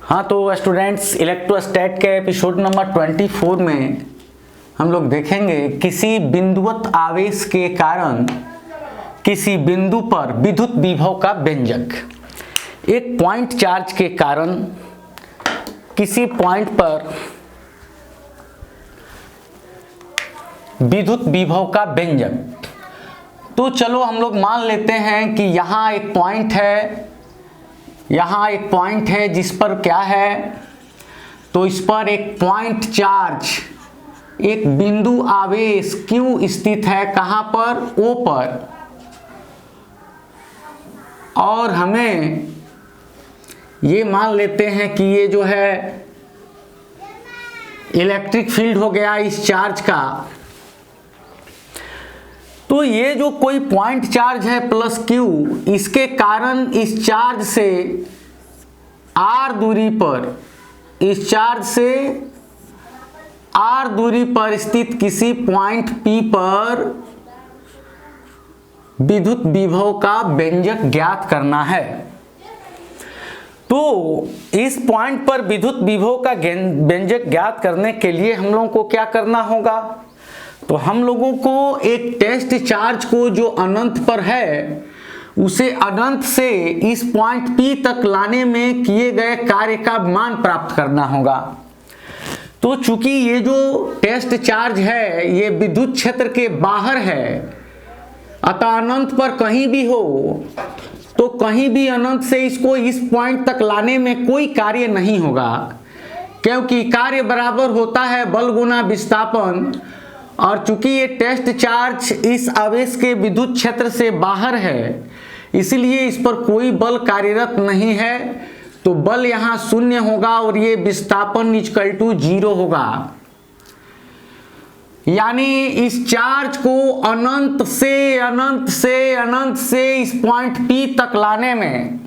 हाँ तो स्टूडेंट्स, इलेक्ट्रोस्टैट के एपिसोड नंबर 24 में हम लोग देखेंगे किसी बिंदुवत आवेश के कारण किसी बिंदु पर विद्युत विभव का व्यंजक। एक पॉइंट चार्ज के कारण किसी पॉइंट पर विद्युत विभव का व्यंजक। तो चलो हम लोग मान लेते हैं कि यहाँ एक पॉइंट है, जिस पर क्या है, तो इस पर एक पॉइंट चार्ज, एक बिंदु आवेश Q स्थित है। कहाँ पर? O पर। और हमें ये मान लेते हैं कि ये जो है इलेक्ट्रिक फील्ड हो गया इस चार्ज का। तो ये जो कोई पॉइंट चार्ज है प्लस Q, इसके कारण इस चार्ज से R दूरी पर, इस चार्ज से R दूरी पर स्थित किसी पॉइंट P पर विद्युत विभव का व्यंजक ज्ञात करना है। तो इस पॉइंट पर विद्युत विभव का व्यंजक ज्ञात करने के लिए हम लोगों को क्या करना होगा? तो हम लोगों को एक टेस्ट चार्ज को जो अनंत पर है उसे अनंत से इस पॉइंट P तक लाने में किए गए कार्य का मान प्राप्त करना होगा। तो चूंकि ये जो टेस्ट चार्ज है ये विद्युत क्षेत्र के बाहर है, अतः अनंत पर कहीं भी हो तो कहीं भी अनंत से इसको इस पॉइंट तक लाने में कोई कार्य नहीं होगा, क्योंकि कार्य बराबर होता है बल गुना विस्थापन। और चूंकि ये टेस्ट चार्ज इस आवेश के विद्युत क्षेत्र से बाहर है, इसलिए इस पर कोई बल कार्यरत नहीं है, तो बल यहाँ शून्य होगा और ये विस्थापन इक्वल टू 0 होगा। यानी इस चार्ज को अनंत से इस पॉइंट P तक लाने में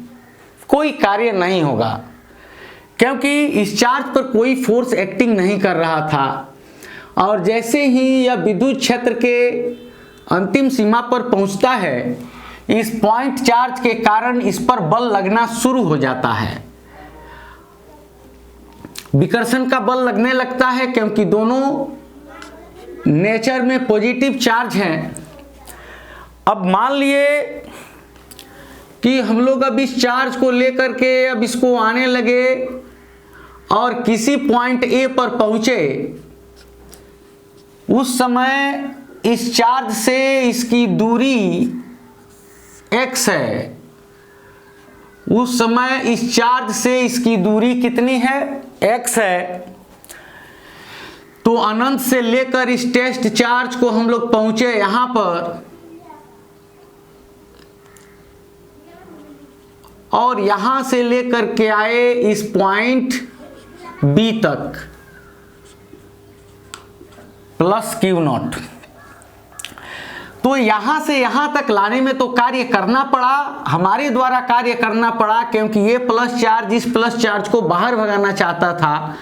कोई कार्य नहीं होगा, क्योंकि इस चार्ज पर कोई फोर्स एक्टिंग नहीं कर रहा था। और जैसे ही यह विद्युत क्षेत्र के अंतिम सीमा पर पहुंचता है, इस पॉइंट चार्ज के कारण इस पर बल लगना शुरू हो जाता है। विकर्षण का बल लगने लगता है, क्योंकि दोनों नेचर में पॉजिटिव चार्ज हैं। अब मान लिए कि हम लोग अब इस चार्ज को लेकर के अब इसको आने लगे और किसी पॉइंट A पर पहुंचे। उस समय इस चार्ज से इसकी दूरी x है। उस समय इस चार्ज से इसकी दूरी कितनी है? x है। तो अनंत से लेकर इस टेस्ट चार्ज को हम लोग पहुंचे यहां पर, और यहां से लेकर के आए इस पॉइंट B तक प्लस Q0। तो यहां से यहां तक लाने में तो कार्य करना पड़ा, हमारे द्वारा कार्य करना पड़ा, क्योंकि ये प्लस चार्ज इस प्लस चार्ज को बाहर भगाना चाहता था।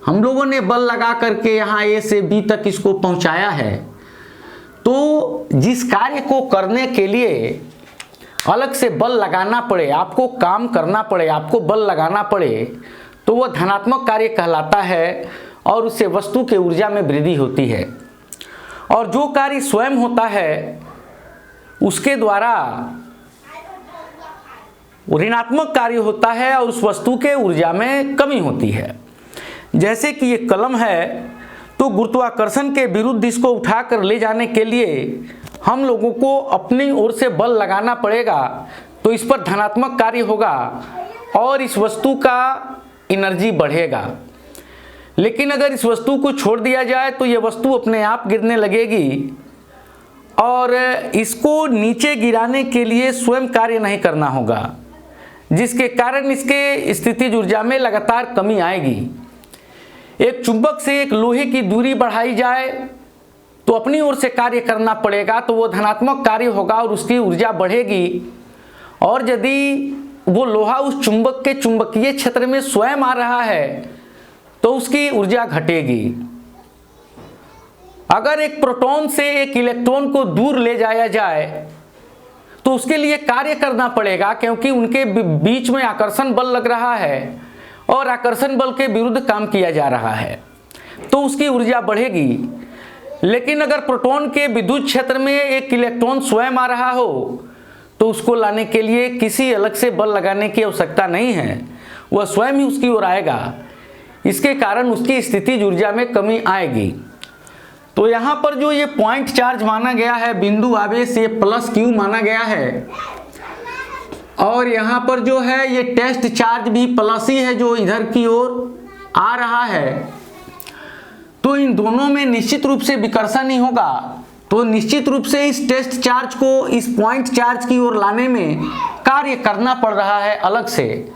हम लोगों ने बल लगा करके यहाँ A से B तक इसको पहुंचाया है। तो जिस कार्य को करने के लिए अलग से बल लगाना पड़े, आपको काम करना पड़े, आपको बल लगाना पड़े, तो वह धनात्मक कार्य कहलाता है और उससे वस्तु के ऊर्जा में वृद्धि होती है। और जो कार्य स्वयं होता है उसके द्वारा ऋणात्मक कार्य होता है और उस वस्तु के ऊर्जा में कमी होती है। जैसे कि ये कलम है, तो गुरुत्वाकर्षण के विरुद्ध इसको उठाकर ले जाने के लिए हम लोगों को अपनी ओर से बल लगाना पड़ेगा, तो इस पर धनात्मक कार्य होगा और इस वस्तु का एनर्जी बढ़ेगा। लेकिन अगर इस वस्तु को छोड़ दिया जाए तो यह वस्तु अपने आप गिरने लगेगी और इसको नीचे गिराने के लिए स्वयं कार्य नहीं करना होगा, जिसके कारण इसके स्थितिज ऊर्जा में लगातार कमी आएगी। एक चुंबक से एक लोहे की दूरी बढ़ाई जाए तो अपनी ओर से कार्य करना पड़ेगा, तो वो धनात्मक कार्य होगा और उसकी ऊर्जा बढ़ेगी। और यदि वो लोहा उस चुंबक के चुंबकीय क्षेत्र में स्वयं आ रहा है तो उसकी ऊर्जा घटेगी। अगर एक प्रोटॉन से एक इलेक्ट्रॉन को दूर ले जाया जाए तो उसके लिए कार्य करना पड़ेगा, क्योंकि उनके बीच में आकर्षण बल लग रहा है और आकर्षण बल के विरुद्ध काम किया जा रहा है तो उसकी ऊर्जा बढ़ेगी। लेकिन अगर प्रोटॉन के विद्युत क्षेत्र में एक इलेक्ट्रॉन स्वयं आ रहा हो तो उसको लाने के लिए किसी अलग से बल लगाने की आवश्यकता नहीं है, वह स्वयं ही उसकी ओर आएगा। इसके कारण उसकी स्थितिज ऊर्जा में कमी आएगी। तो यहाँ पर जो ये पॉइंट चार्ज माना गया है, बिंदु आवेश, ये प्लस क्यू माना गया है, और यहाँ पर जो है ये टेस्ट चार्ज भी प्लस ही है जो इधर की ओर आ रहा है। तो इन दोनों में निश्चित रूप से विकर्षण नहीं होगा, तो निश्चित रूप से इस टेस्ट चार्ज को इस पॉइंट चार्ज की ओर लाने में कार्य करना पड़ रहा है अलग से,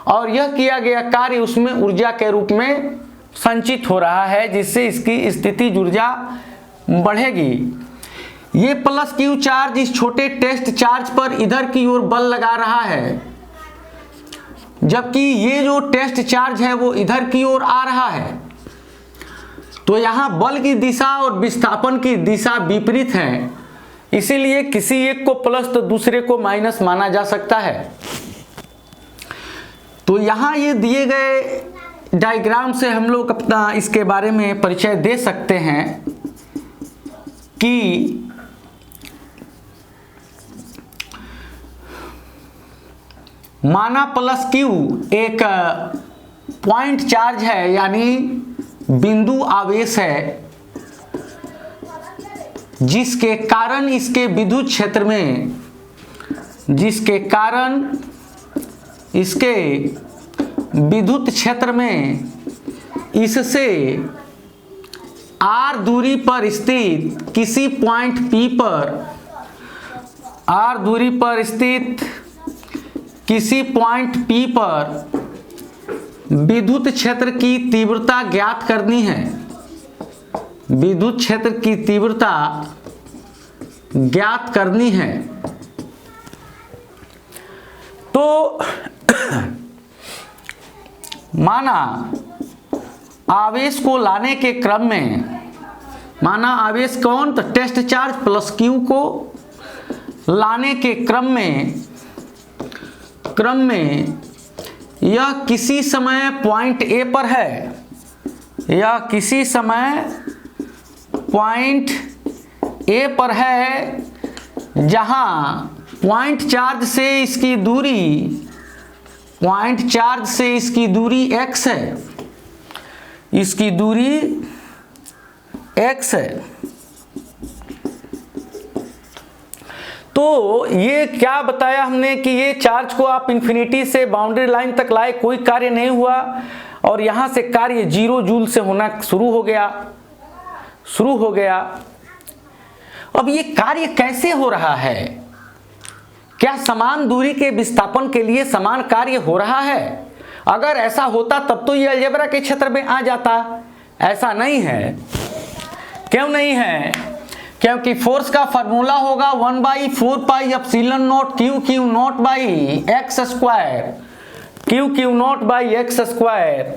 और यह किया गया कार्य उसमें ऊर्जा के रूप में संचित हो रहा है, जिससे इसकी स्थितिज ऊर्जा बढ़ेगी। ये प्लस क्यू चार्ज इस छोटे टेस्ट चार्ज पर इधर की ओर बल लगा रहा है, जबकि ये जो टेस्ट चार्ज है वो इधर की ओर आ रहा है। तो यहाँ बल की दिशा और विस्थापन की दिशा विपरीत है, इसीलिए किसी एक को प्लस तो दूसरे को माइनस माना जा सकता है। तो यहाँ ये दिए गए डायग्राम से हम लोग अपना इसके बारे में परिचय दे सकते हैं कि माना प्लस क्यू एक पॉइंट चार्ज है, यानी बिंदु आवेश है, जिसके कारण इसके विद्युत क्षेत्र में, जिसके कारण इसके विद्युत क्षेत्र में इससे r दूरी पर स्थित किसी पॉइंट P पर, r दूरी पर स्थित किसी पॉइंट P पर विद्युत क्षेत्र की तीव्रता ज्ञात करनी है। विद्युत क्षेत्र की तीव्रता ज्ञात करनी है। तो माना आवेश को लाने के क्रम में, माना आवेश कौन, तो टेस्ट चार्ज प्लस क्यू को लाने के क्रम में यह किसी समय पॉइंट ए पर है, यह किसी समय पॉइंट ए पर है, जहां पॉइंट चार्ज से इसकी दूरी x है, इसकी दूरी x है। तो ये क्या बताया हमने कि ये चार्ज को आप इंफिनिटी से बाउंड्री लाइन तक लाए, कोई कार्य नहीं हुआ, और यहां से कार्य 0 जूल से होना शुरू हो गया। अब ये कार्य कैसे हो रहा है? क्या समान दूरी के विस्थापन के लिए समान कार्य हो रहा है? अगर ऐसा होता तब तो ये अलजेब्रा के क्षेत्र में आ जाता। ऐसा नहीं है। क्यों नहीं है? क्योंकि फोर्स का फॉर्मूला होगा 1/4 pi epsilon naught Q Q not by x square, Q Q not by x square.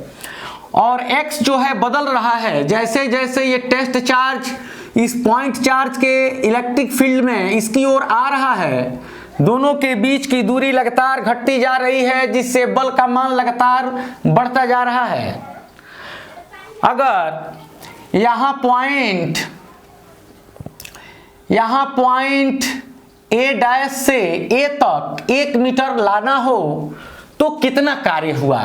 और x जो है बदल रहा है, जैसे जैसे ये टेस्ट चार्ज इस पॉइंट चार्ज के इलेक्ट्रिक फील्ड में इसकी ओर आ रहा है, दोनों के बीच की दूरी लगातार घटती जा रही है, जिससे बल का मान लगातार बढ़ता जा रहा है। अगर यहाँ पॉइंट ए डैश से ए तक 1 मीटर लाना हो तो कितना कार्य हुआ?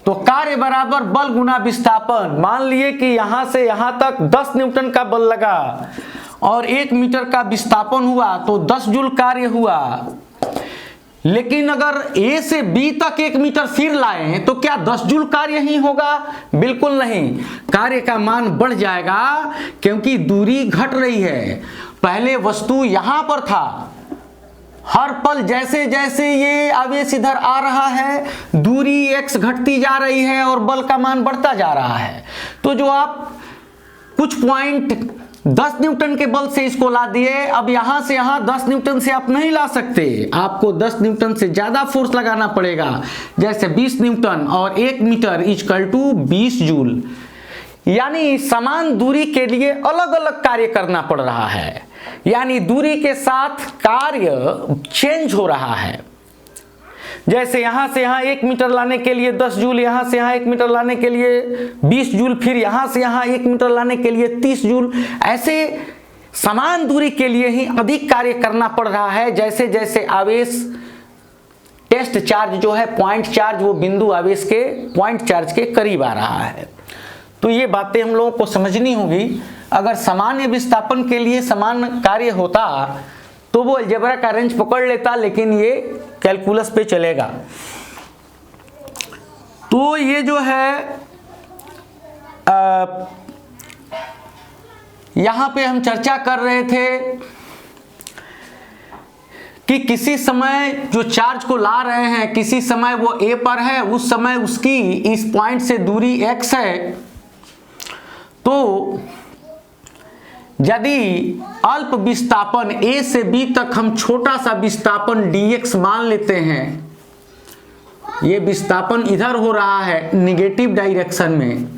तो कार्य बराबर बल गुना विस्थापन। मान लिए कि यहां से यहां तक 10 न्यूटन का बल लगा और 1 मीटर का विस्थापन हुआ तो 10 जूल कार्य हुआ। लेकिन अगर ए से बी तक 1 मीटर फिर लाएं तो क्या 10 जूल कार्य ही होगा? बिल्कुल नहीं, कार्य का मान बढ़ जाएगा, क्योंकि दूरी घट रही है। पहले वस्तु यहां पर था, हर पल जैसे जैसे ये आवेश इधर आ रहा है, दूरी x घटती जा रही है और बल का मान बढ़ता जा रहा है। तो जो आप कुछ पॉइंट 10 न्यूटन के बल से इसको ला दिए, अब यहां से यहां 10 न्यूटन से आप नहीं ला सकते, आपको 10 न्यूटन से ज्यादा फोर्स लगाना पड़ेगा, जैसे 20 न्यूटन, और 1 मीटर इक्वल टू 20 जूल। यानी समान दूरी के लिए अलग अलग कार्य करना पड़ रहा है, यानी दूरी के साथ कार्य चेंज हो रहा है। जैसे यहाँ से यहाँ 1 मीटर लाने के लिए 10 जूल, यहाँ से यहाँ 1 मीटर लाने के लिए 20 जूल, फिर यहाँ से यहाँ 1 मीटर लाने के लिए 30 जूल। ऐसे समान दूरी के लिए ही अधिक कार्य करना पड़ रहा है। जैसे जैसे आवेश टेस्ट चार्ज जो है पॉइंट चार्ज, वो बिंदु आवेश के पॉइंट चार्ज के करीब आ रहा है। तो ये बातें हम लोगों को समझनी होगी। अगर सामान्य विस्थापन के लिए समान कार्य होता तो वो अलजेब्रा का रेंज पकड़ लेता, लेकिन ये कैलकुलस पे चलेगा। तो ये जो है यहां पे हम चर्चा कर रहे थे कि किसी समय जो चार्ज को ला रहे हैं, किसी समय वो ए पर है, उस समय उसकी इस पॉइंट से दूरी x है। तो यदि अल्प विस्थापन a से b तक हम छोटा सा विस्थापन dx मान लेते हैं, ये विस्थापन इधर हो रहा है निगेटिव डायरेक्शन में,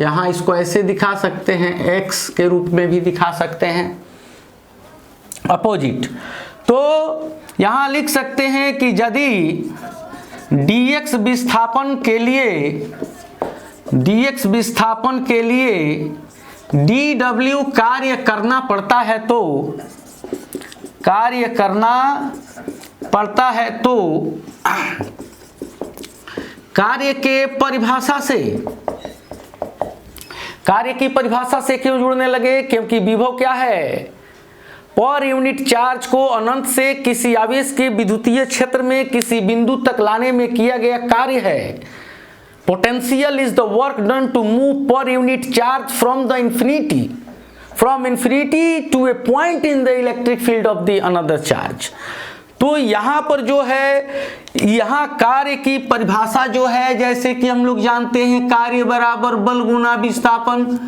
यहां इसको ऐसे दिखा सकते हैं, x के रूप में भी दिखा सकते हैं, अपोजिट। तो यहां लिख सकते हैं कि यदि dx विस्थापन के लिए dw कार्य करना पड़ता है, तो कार्य की परिभाषा से क्यों जुड़ने लगे? क्योंकि विभव क्या है? पर यूनिट चार्ज को अनंत से किसी आवेश के विद्युतीय क्षेत्र में किसी बिंदु तक लाने में किया गया कार्य है। Potential is the work done to move per unit charge from infinity to a point in the electric field of the another charge। तो यहाँ पर जो है, यहाँ कार्य की परिभाषा जो है, जैसे कि हम लोग जानते हैं कार्य बराबर बल गुना विस्थापन।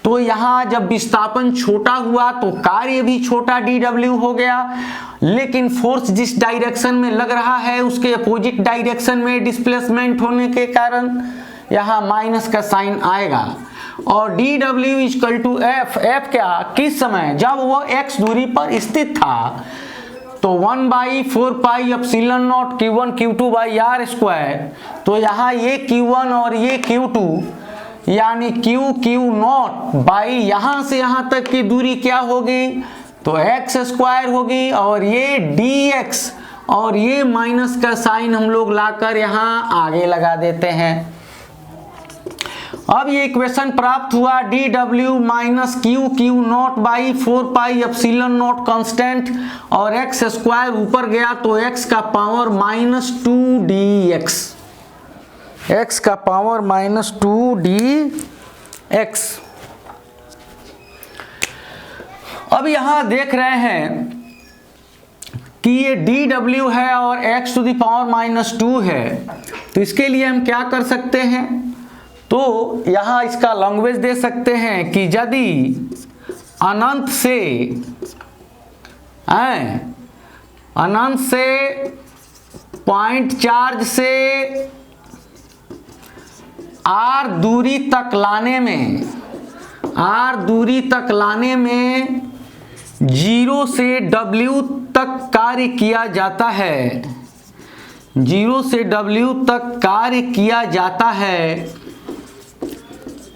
तो यहाँ जब विस्थापन छोटा हुआ तो कार्य भी छोटा dw हो गया, लेकिन फोर्स जिस डायरेक्शन में लग रहा है उसके अपोजिट डायरेक्शन में डिस्प्लेसमेंट होने के कारण यहाँ माइनस का साइन आएगा। और dw equal to f, f क्या, किस समय, जब वो x दूरी पर स्थित था। तो 1/4 pi epsilon not q1 q2 by r square. तो यहाँ ये q1 और ये q2 यानी q नॉट बाई यहाँ से यहाँ तक की दूरी क्या होगी, तो x स्क्वायर होगी, और ये dx और ये माइनस का साइन हम लोग लाकर यहाँ आगे लगा देते हैं। अब ये इक्वेशन प्राप्त हुआ dw minus q not by 4 pi epsilon not constant, और x स्क्वायर ऊपर गया तो x का पावर -2dx, x का पावर -2dx। अब यहां देख रहे हैं कि ये dw है और x टू द पावर -2 है। तो इसके लिए हम क्या कर सकते हैं, तो यहां इसका लैंग्वेज दे सकते हैं कि यदि अनंत से पॉइंट चार्ज से r दूरी तक लाने में 0 से w तक कार्य किया जाता है, 0 से w तक कार्य किया जाता है,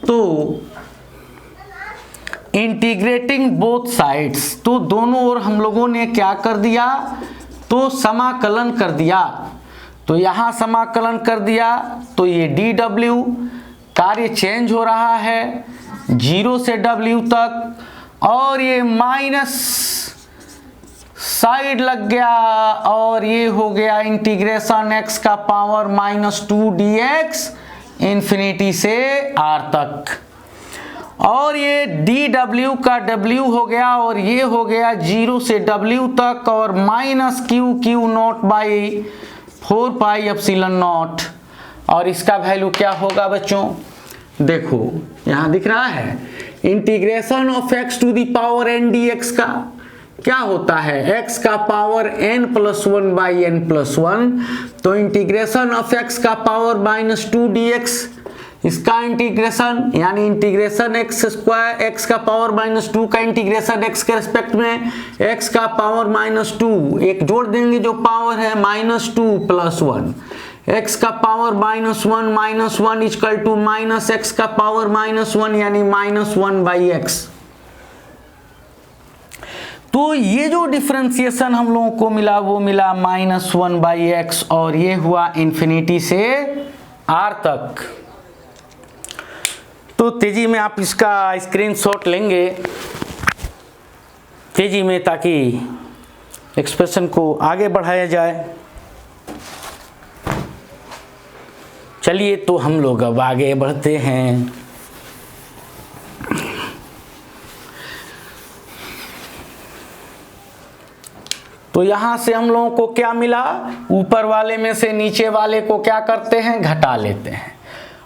तो इंटीग्रेटिंग बोथ साइड्स, तो दोनों ओर हम लोगों ने क्या कर दिया, तो समाकलन कर दिया। तो यहाँ समाकलन कर दिया तो ये dw कार्य चेंज हो रहा है 0 से w तक, और ये माइनस साइड लग गया और ये हो गया इंटीग्रेशन x का पावर -2dx इंफिनिटी से r तक, और ये dw का w हो गया और ये हो गया 0 से w तक और -q not by 4 pi epsilon not. और इसका वैल्यू क्या होगा बच्चों, देखो यहाँ दिख रहा है integration of x to the power n dx का क्या होता है, x का पावर n+1 बाई n+1, तो इंटीग्रेशन ऑफ x का पावर -2 dx इसका इंटीग्रेशन यानी इंटीग्रेशन एक्स स्क्वायर एक्स का पावर -2 का इंटीग्रेशन एक्स के रिस्पेक्ट में एक्स का पावर -2, एक जोड़ देंगे जो पावर है -2 + 1, एक्स का power -1 equal to minus x का पावर -1 यानी -1/x। तो ये जो डिफरेंशिएशन हम लोगों को मिला वो मिला -1/x और ये हुआ इन्फिनिटी से r तक। तो तेजी में आप इसका स्क्रीनशॉट लेंगे तेजी में, ताकि एक्सप्रेशन को आगे बढ़ाया जाए। चलिए तो हम लोग अब आगे बढ़ते हैं। तो यहां से हम लोगों को क्या मिला, ऊपर वाले में से नीचे वाले को क्या करते हैं, घटा लेते हैं,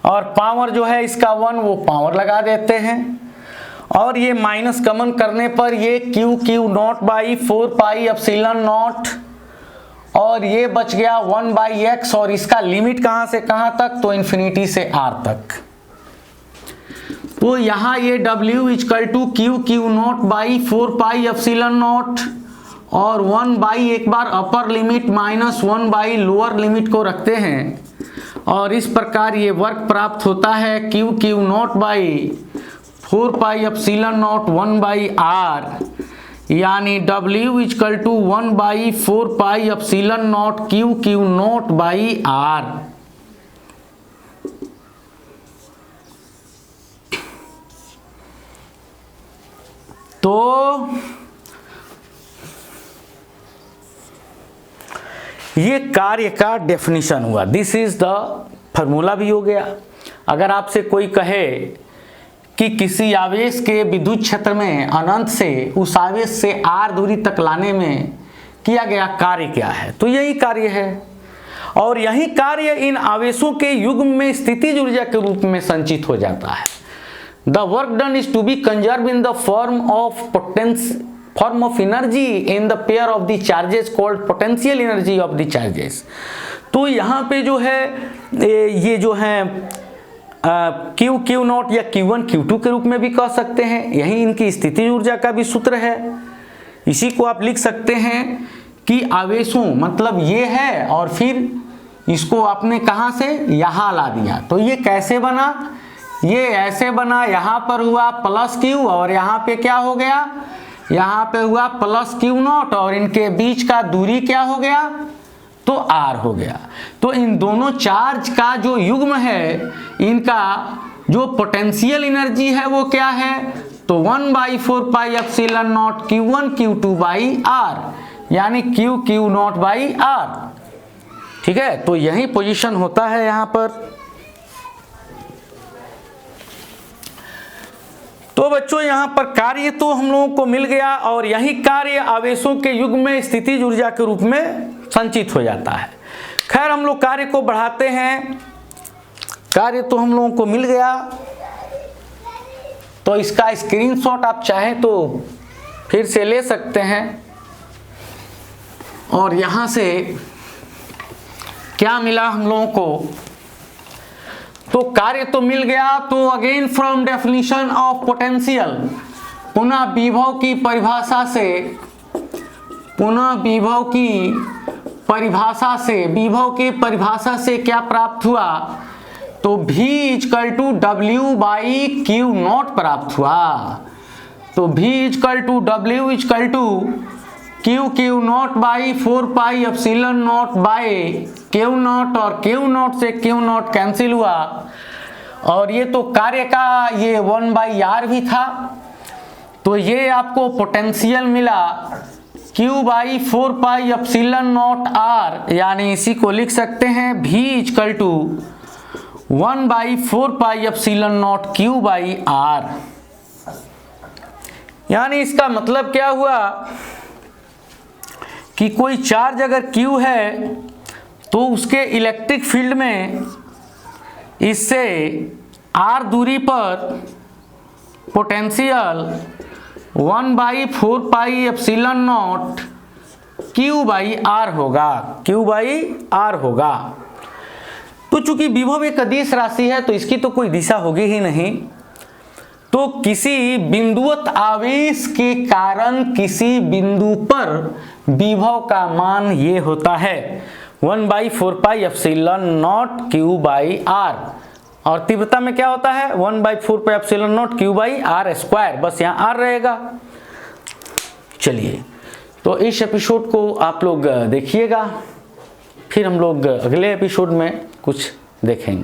और पावर जो है इसका 1 वो पावर लगा देते हैं, और ये माइनस कॉमन करने पर ये Q0/4πε0 और ये बच गया 1/x, और इसका लिमिट कहां से कहां तक, तो इन्फिनिटी से r तक। तो यहां ये W = Q0/4πε0 और 1/ एक बार अपर लिमिट -1/ लोअर लिमिट को रखते हैं, और इस प्रकार ये वर्क प्राप्त होता है Q0/4πε0 1/r, यानी W = 1/4πε0 Q0/r। तो ये कार्य का डेफिनेशन हुआ, दिस इज द फॉर्मूला भी हो गया। अगर आपसे कोई कहे कि किसी आवेश के विद्युत क्षेत्र में अनंत से उस आवेश से r दूरी तक लाने में किया गया कार्य क्या है, तो यही कार्य है, और यही कार्य इन आवेशों के युग्म में स्थितिज ऊर्जा के रूप में संचित हो जाता है। The work done is to be conserve in the form of energy in the pair of the charges called potential energy of the charges. तो यहाँ पे जो है ये जो है Q0 या Q1 Q2 के रूप में भी कह सकते हैं, यही इनकी स्थितिज ऊर्जा का भी सूत्र है। इसी को आप लिख सकते हैं कि आवेशों मतलब ये है, और फिर इसको आपने कहाँ से यहाँ ला दिया, तो ये कैसे बना, ये ऐसे बना, यहाँ पर हुआ +Q और यहाँ पे क्या हो गया, यहाँ पे हुआ +Q0 और इनके बीच का दूरी क्या हो गया, तो r हो गया। तो इन दोनों चार्ज का जो युग्म है, इनका जो पोटेंशियल एनर्जी है वो क्या है, तो 1/4πε0 Q1 Q2/r, यानी Q0/r। ठीक है, तो यही पोजीशन होता है यहाँ पर। तो बच्चों यहाँ पर कार्य तो हम लोगों को मिल गया, और यही कार्य आवेशों के युग्म में स्थितिज ऊर्जा के रूप में संचित हो जाता है। खैर हम लोग कार्य को बढ़ाते हैं। कार्य तो हम लोगों को मिल गया, तो इसका स्क्रीनशॉट आप चाहें तो फिर से ले सकते हैं, और यहाँ से क्या मिला हम लोगों को, तो कार्य तो मिल गया। तो again from definition of potential, पुनः विभव की परिभाषा से, विभव की परिभाषा से क्या प्राप्त हुआ, तो V = W/Q0 प्राप्त हुआ। तो V = W = Q/4πε0/Q0, और Q0 से Q0 कैंसिल हुआ, और ये तो कार्य का ये 1/r भी था, तो ये आपको पोटेंशियल मिला Q/4πε0r, यानी इसी को लिख सकते हैं V = 1/4πε0 Q/r। यानी इसका मतलब क्या हुआ कि कोई चार्ज अगर Q है तो उसके इलेक्ट्रिक फील्ड में इससे r दूरी पर पोटेंशियल 1/4πε0 Q/r होगा, Q/r होगा। तो तो चूंकि विभव एक अदिश राशि है तो इसकी तो कोई दिशा होगी ही नहीं, तो किसी बिंदुवत आवेश के कारण किसी बिंदु पर विभव का मान ये होता है 1/4 pi epsilon naught q by r, और तीव्रता में क्या होता है 1/4 pi epsilon naught q by r square, बस यहाँ आर रहेगा। चलिए, तो इस एपिसोड को आप लोग देखिएगा, फिर हम लोग अगले एपिसोड में कुछ देखेंगे।